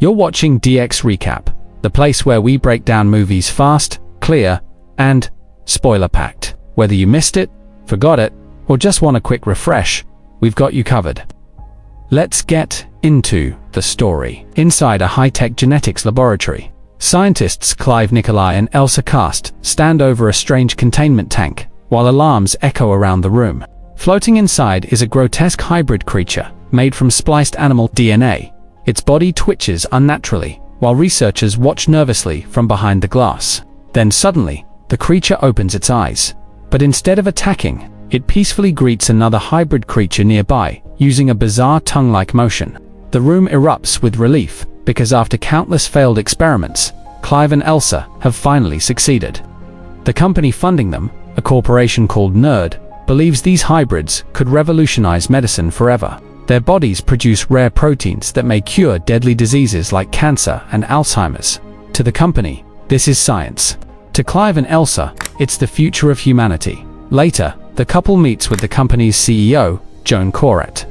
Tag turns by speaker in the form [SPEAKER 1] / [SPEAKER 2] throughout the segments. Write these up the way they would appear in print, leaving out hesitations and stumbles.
[SPEAKER 1] You're watching DX Recap, the place where we break down movies fast, clear, and spoiler-packed. Whether you missed it, forgot it, or just want a quick refresh, we've got you covered. Let's get into the story. Inside a high-tech genetics laboratory, scientists Clive, Nikolai, and Elsa Cast stand over a strange containment tank, while alarms echo around the room. Floating inside is a grotesque hybrid creature, made from spliced animal DNA. Its body twitches unnaturally, while researchers watch nervously from behind the glass. Then suddenly, the creature opens its eyes. But instead of attacking, it peacefully greets another hybrid creature nearby, using a bizarre tongue-like motion. The room erupts with relief, because after countless failed experiments, Clive and Elsa have finally succeeded. The company funding them, a corporation called Nerd, believes these hybrids could revolutionize medicine forever. Their bodies produce rare proteins that may cure deadly diseases like cancer and Alzheimer's. To the company, this is science. To Clive and Elsa, it's the future of humanity. Later, the couple meets with the company's CEO, Joan Corette.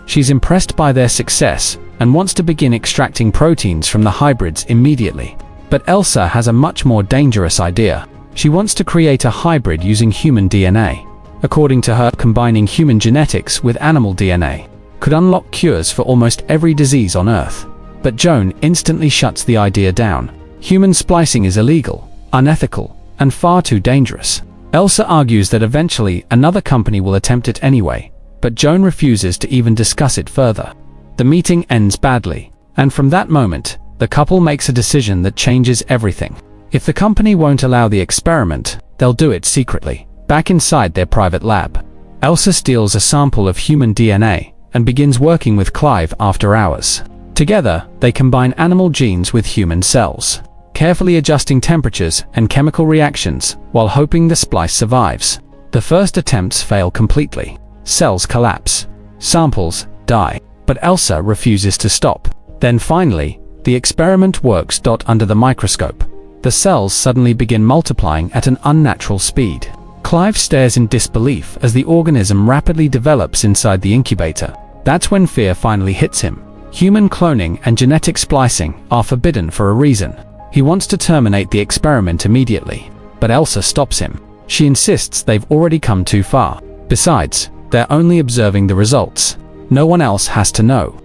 [SPEAKER 1] She's impressed by their success and wants to begin extracting proteins from the hybrids immediately. But Elsa has a much more dangerous idea. She wants to create a hybrid using human DNA. According to her, combining human genetics with animal DNA could unlock cures for almost every disease on Earth. But Joan instantly shuts the idea down. Human splicing is illegal, unethical, and far too dangerous. Elsa argues that eventually another company will attempt it anyway, but Joan refuses to even discuss it further. The meeting ends badly, and from that moment, the couple makes a decision that changes everything. If the company won't allow the experiment, they'll do it secretly. Back inside their private lab, Elsa steals a sample of human DNA and begins working with Clive after hours. Together, they combine animal genes with human cells, carefully adjusting temperatures and chemical reactions while hoping the splice survives. The first attempts fail completely. Cells collapse, samples die, but Elsa refuses to stop. Then finally, the experiment works. Under the microscope, the cells suddenly begin multiplying at an unnatural speed. Clive stares in disbelief as the organism rapidly develops inside the incubator. That's when fear finally hits him. Human cloning and genetic splicing are forbidden for a reason. He wants to terminate the experiment immediately, but Elsa stops him. She insists they've already come too far. Besides, they're only observing the results. No one else has to know.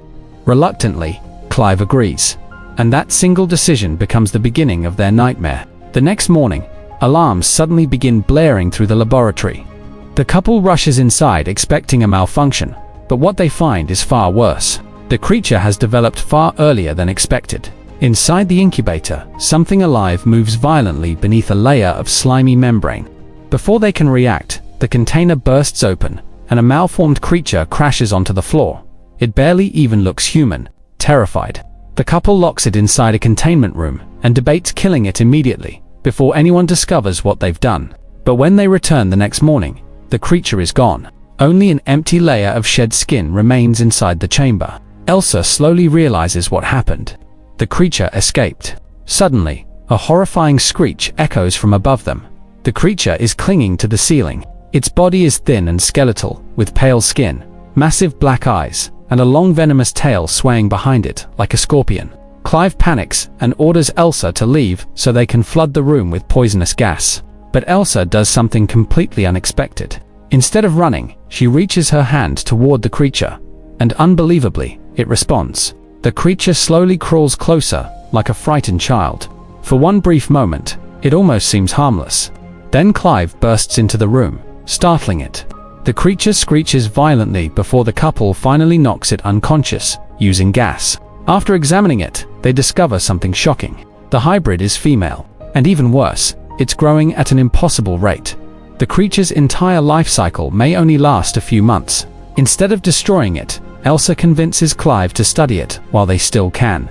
[SPEAKER 1] Reluctantly, Clive agrees, and that single decision becomes the beginning of their nightmare. The next morning, alarms suddenly begin blaring through the laboratory. The couple rushes inside expecting a malfunction, but what they find is far worse. The creature has developed far earlier than expected. Inside the incubator, something alive moves violently beneath a layer of slimy membrane. Before they can react, the container bursts open, and a malformed creature crashes onto the floor. It barely even looks human. Terrified, the couple locks it inside a containment room and debates killing it immediately, before anyone discovers what they've done. But when they return the next morning, the creature is gone. Only an empty layer of shed skin remains inside the chamber. Elsa slowly realizes what happened. The creature escaped. Suddenly, a horrifying screech echoes from above them. The creature is clinging to the ceiling. Its body is thin and skeletal, with pale skin, massive black eyes, and a long venomous tail swaying behind it like a scorpion. Clive panics and orders Elsa to leave so they can flood the room with poisonous gas. But Elsa does something completely unexpected. Instead of running, she reaches her hand toward the creature, and unbelievably, it responds. The creature slowly crawls closer, like a frightened child. For one brief moment, it almost seems harmless. Then Clive bursts into the room, startling it. The creature screeches violently before the couple finally knocks it unconscious, using gas. After examining it, they discover something shocking. The hybrid is female, and even worse, it's growing at an impossible rate. The creature's entire life cycle may only last a few months. Instead of destroying it, Elsa convinces Clive to study it while they still can.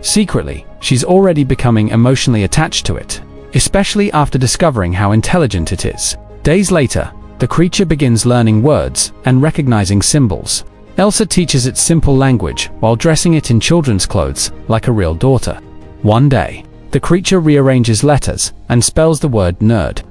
[SPEAKER 1] Secretly, she's already becoming emotionally attached to it, especially after discovering how intelligent it is. Days later, the creature begins learning words and recognizing symbols. Elsa teaches it simple language while dressing it in children's clothes like a real daughter. One day, the creature rearranges letters and spells the word nerd.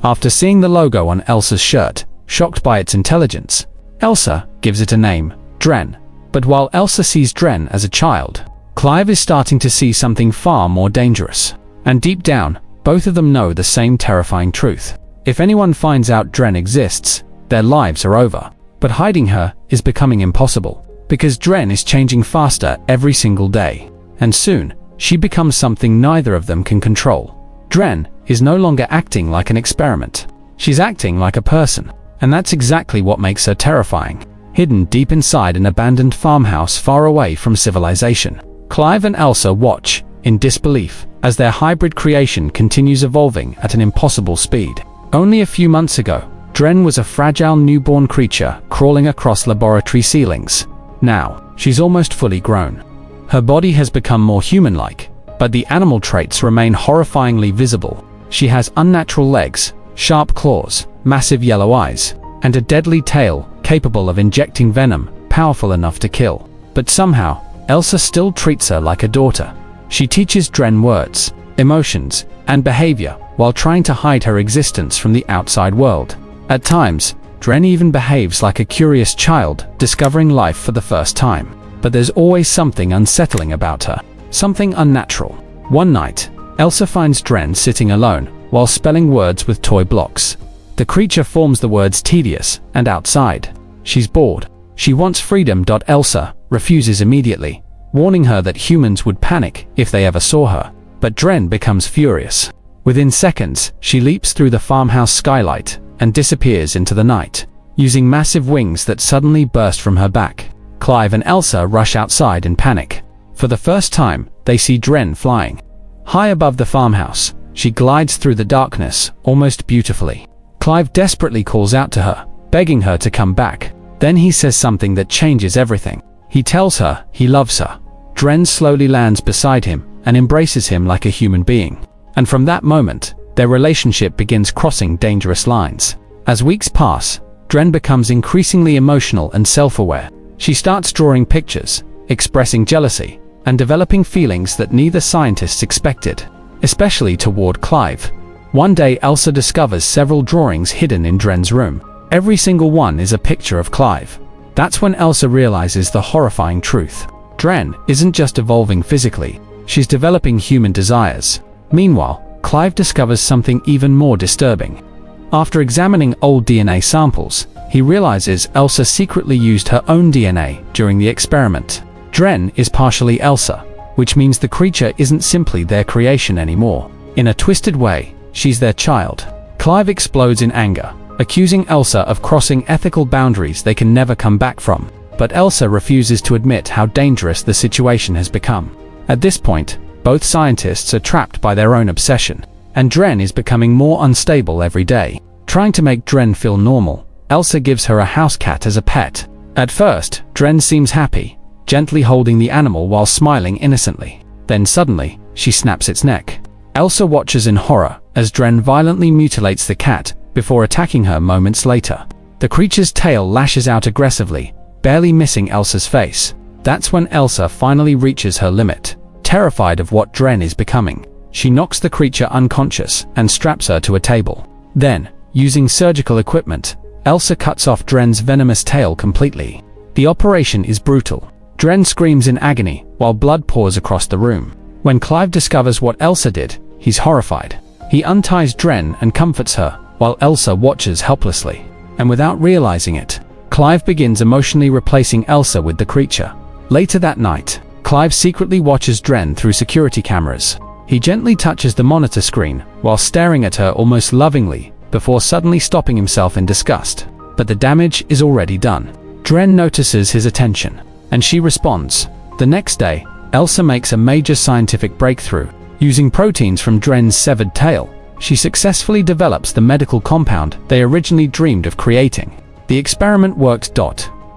[SPEAKER 1] After seeing the logo on Elsa's shirt, shocked by its intelligence, Elsa gives it a name, Dren. But while Elsa sees Dren as a child, Clive is starting to see something far more dangerous. And deep down, both of them know the same terrifying truth. If anyone finds out Dren exists, their lives are over. But hiding her is becoming impossible, because Dren is changing faster every single day. And soon, she becomes something neither of them can control. Dren is no longer acting like an experiment. She's acting like a person. And that's exactly what makes her terrifying. Hidden deep inside an abandoned farmhouse far away from civilization, Clive and Elsa watch in disbelief as their hybrid creation continues evolving at an impossible speed. Only a few months ago, Dren was a fragile newborn creature crawling across laboratory ceilings. Now, she's almost fully grown. Her body has become more human-like, but the animal traits remain horrifyingly visible. She has unnatural legs, sharp claws, massive yellow eyes, and a deadly tail capable of injecting venom powerful enough to kill. But somehow, Elsa still treats her like a daughter. She teaches Dren words, emotions, and behavior while trying to hide her existence from the outside world. At times, Dren even behaves like a curious child discovering life for the first time. But there's always something unsettling about her, something unnatural. One night, Elsa finds Dren sitting alone while spelling words with toy blocks. The creature forms the words tedious and outside. She's bored. She wants freedom. Elsa refuses immediately, warning her that humans would panic if they ever saw her. But Dren becomes furious. Within seconds, she leaps through the farmhouse skylight and disappears into the night, using massive wings that suddenly burst from her back. Clive and Elsa rush outside in panic. For the first time, they see Dren flying. High above the farmhouse, she glides through the darkness almost beautifully. Clive desperately calls out to her, begging her to come back. Then he says something that changes everything. He tells her he loves her. Dren slowly lands beside him and embraces him like a human being. And from that moment, their relationship begins crossing dangerous lines. As weeks pass, Dren becomes increasingly emotional and self-aware. She starts drawing pictures, expressing jealousy, and developing feelings that neither scientists expected, especially toward Clive. One day, Elsa discovers several drawings hidden in Dren's room. Every single one is a picture of Clive. That's when Elsa realizes the horrifying truth. Dren isn't just evolving physically, she's developing human desires. Meanwhile, Clive discovers something even more disturbing. After examining old DNA samples, he realizes Elsa secretly used her own DNA during the experiment. Dren is partially Elsa, which means the creature isn't simply their creation anymore. In a twisted way, she's their child. Clive explodes in anger, accusing Elsa of crossing ethical boundaries they can never come back from. But Elsa refuses to admit how dangerous the situation has become. At this point, both scientists are trapped by their own obsession, and Dren is becoming more unstable every day. Trying to make Dren feel normal, Elsa gives her a house cat as a pet. At first, Dren seems happy, gently holding the animal while smiling innocently. Then suddenly, she snaps its neck. Elsa watches in horror as Dren violently mutilates the cat before attacking her moments later. The creature's tail lashes out aggressively, barely missing Elsa's face. That's when Elsa finally reaches her limit. Terrified of what Dren is becoming, she knocks the creature unconscious and straps her to a table. Then, using surgical equipment, Elsa cuts off Dren's venomous tail completely. The operation is brutal. Dren screams in agony while blood pours across the room. When Clive discovers what Elsa did, he's horrified. He unties Dren and comforts her, while Elsa watches helplessly. And without realizing it, Clive begins emotionally replacing Elsa with the creature. Later that night, Clive secretly watches Dren through security cameras. He gently touches the monitor screen while staring at her almost lovingly, before suddenly stopping himself in disgust. But the damage is already done. Dren notices his attention, and she responds. The next day, Elsa makes a major scientific breakthrough. Using proteins from Dren's severed tail, she successfully develops the medical compound they originally dreamed of creating. The experiment works.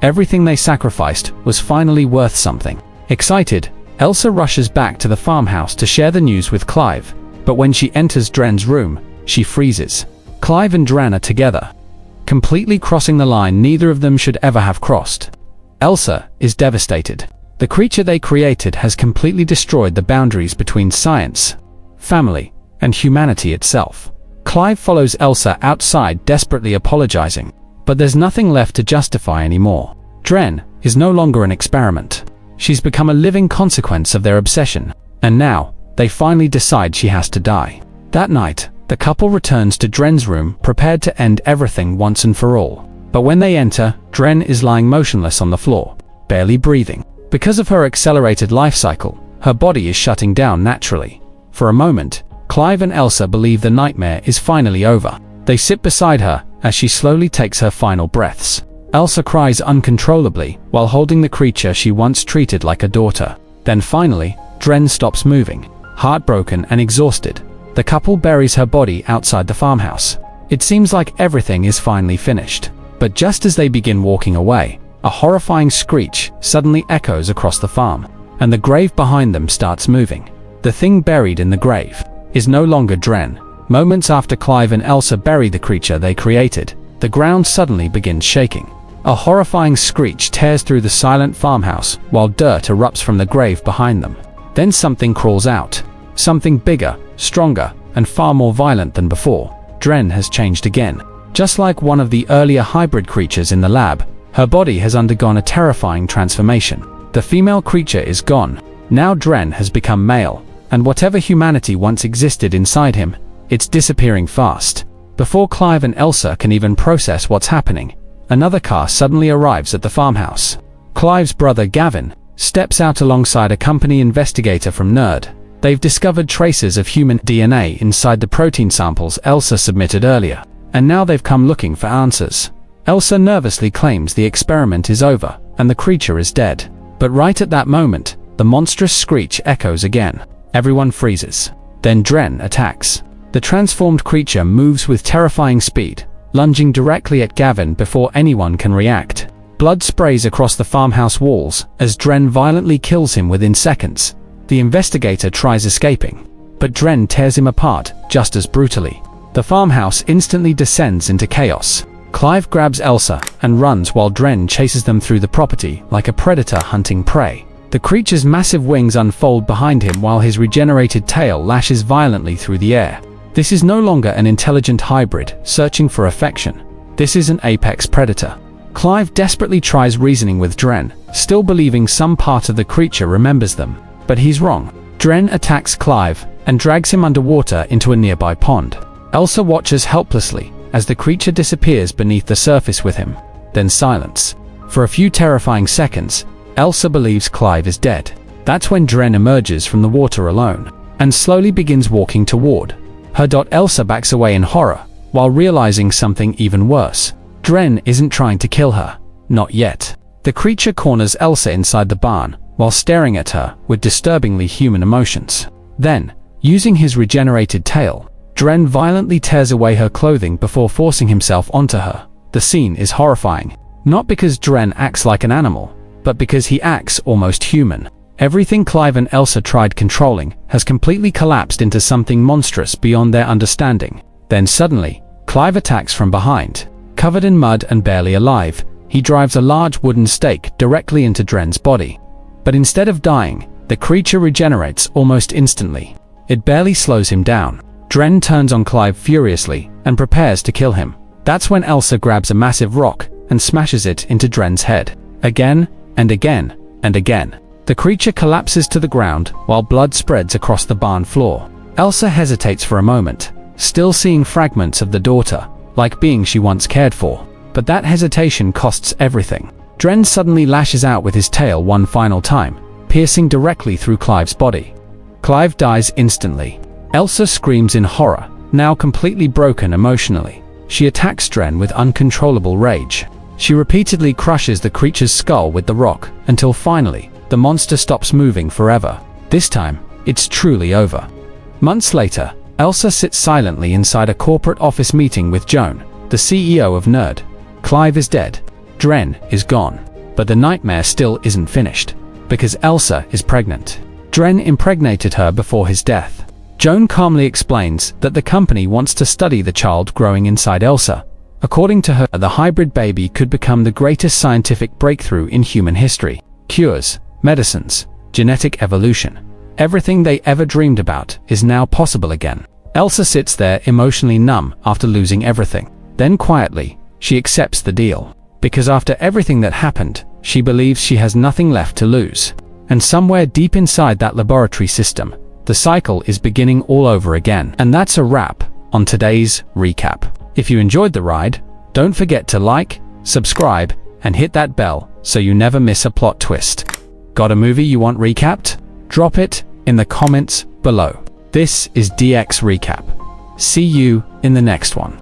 [SPEAKER 1] Everything they sacrificed was finally worth something. Excited, Elsa rushes back to the farmhouse to share the news with Clive, but when she enters Dren's room, she freezes. Clive and Dren are together, completely crossing the line neither of them should ever have crossed. Elsa is devastated. The creature they created has completely destroyed the boundaries between science, family, and humanity itself. Clive follows Elsa outside, desperately apologizing, but there's nothing left to justify anymore. Dren is no longer an experiment. She's become a living consequence of their obsession, and now, they finally decide she has to die. That night, the couple returns to Dren's room, prepared to end everything once and for all. But when they enter, Dren is lying motionless on the floor, barely breathing. Because of her accelerated life cycle, her body is shutting down naturally. For a moment, Clive and Elsa believe the nightmare is finally over. They sit beside her as she slowly takes her final breaths. Elsa cries uncontrollably while holding the creature she once treated like a daughter. Then finally, Dren stops moving. Heartbroken and exhausted, the couple buries her body outside the farmhouse. It seems like everything is finally finished. But just as they begin walking away, a horrifying screech suddenly echoes across the farm, and the grave behind them starts moving. The thing buried in the grave is no longer Dren. Moments after Clive and Elsa bury the creature they created, the ground suddenly begins shaking. A horrifying screech tears through the silent farmhouse while dirt erupts from the grave behind them. Then something crawls out. Something bigger, stronger, and far more violent than before. Dren has changed again. Just like one of the earlier hybrid creatures in the lab, her body has undergone a terrifying transformation. The female creature is gone. Now Dren has become male, and whatever humanity once existed inside him, it's disappearing fast. Before Clive and Elsa can even process what's happening, another car suddenly arrives at the farmhouse. Clive's brother Gavin steps out alongside a company investigator from NERD. They've discovered traces of human DNA inside the protein samples Elsa submitted earlier, and now they've come looking for answers. Elsa nervously claims the experiment is over and the creature is dead. But right at that moment, the monstrous screech echoes again. Everyone freezes. Then Dren attacks. The transformed creature moves with terrifying speed, lunging directly at Gavin before anyone can react. Blood sprays across the farmhouse walls as Dren violently kills him within seconds. The investigator tries escaping, but Dren tears him apart just as brutally. The farmhouse instantly descends into chaos. Clive grabs Elsa and runs while Dren chases them through the property like a predator hunting prey. The creature's massive wings unfold behind him while his regenerated tail lashes violently through the air. This is no longer an intelligent hybrid searching for affection. This is an apex predator. Clive desperately tries reasoning with Dren, still believing some part of the creature remembers them. But he's wrong. Dren attacks Clive and drags him underwater into a nearby pond. Elsa watches helplessly as the creature disappears beneath the surface with him. Then silence. For a few terrifying seconds, Elsa believes Clive is dead. That's when Dren emerges from the water alone and slowly begins walking toward her. Elsa backs away in horror while realizing something even worse. Dren isn't trying to kill her. Not yet. The creature corners Elsa inside the barn while staring at her with disturbingly human emotions. Then, using his regenerated tail, Dren violently tears away her clothing before forcing himself onto her. The scene is horrifying, not because Dren acts like an animal, but because he acts almost human. Everything Clive and Elsa tried controlling has completely collapsed into something monstrous beyond their understanding. Then suddenly, Clive attacks from behind. Covered in mud and barely alive, he drives a large wooden stake directly into Dren's body. But instead of dying, the creature regenerates almost instantly. It barely slows him down. Dren turns on Clive furiously and prepares to kill him. That's when Elsa grabs a massive rock and smashes it into Dren's head. Again, and again, and again. The creature collapses to the ground while blood spreads across the barn floor. Elsa hesitates for a moment, still seeing fragments of the daughter, like being she once cared for. But that hesitation costs everything. Dren suddenly lashes out with his tail one final time, piercing directly through Clive's body. Clive dies instantly. Elsa screams in horror, now completely broken emotionally. She attacks Dren with uncontrollable rage. She repeatedly crushes the creature's skull with the rock, until finally, the monster stops moving forever. This time, it's truly over. Months later, Elsa sits silently inside a corporate office meeting with Joan, the CEO of NERD. Clive is dead. Dren is gone. But the nightmare still isn't finished, because Elsa is pregnant. Dren impregnated her before his death. Joan calmly explains that the company wants to study the child growing inside Elsa. According to her, the hybrid baby could become the greatest scientific breakthrough in human history. Cures, medicines, genetic evolution. Everything they ever dreamed about is now possible again. Elsa sits there emotionally numb after losing everything. Then quietly, she accepts the deal. Because after everything that happened, she believes she has nothing left to lose. And somewhere deep inside that laboratory system, the cycle is beginning all over again. And that's a wrap on today's recap. If you enjoyed the ride, don't forget to like, subscribe, and hit that bell so you never miss a plot twist. Got a movie you want recapped? Drop it in the comments below. This is DX Recap. See you in the next one.